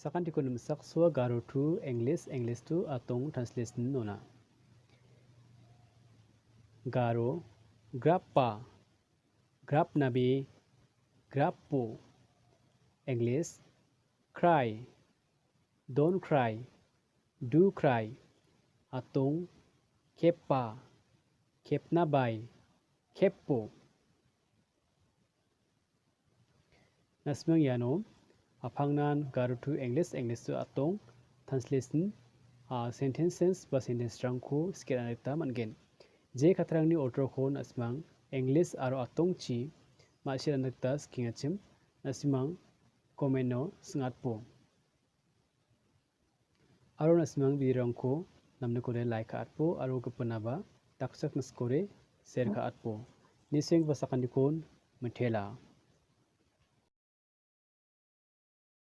Sakan di kunum sak sua garo tu English tu atong translation nona. Garo grappa grap nabi grappo English cry don't cry do cry atong keppa kepna bai keppo nasmang yano apangnan garo tu English tu atong translation sentences ba sentence rangko skera nekta mangen je khatrangni order khon asmang English aro atong chi ma sira nekta skingachim nasimang komeno sngatpo aro nasimang birangko namne kore like atpo aro kapanaba taksak naskore share ka atpo niseng basakandikon methela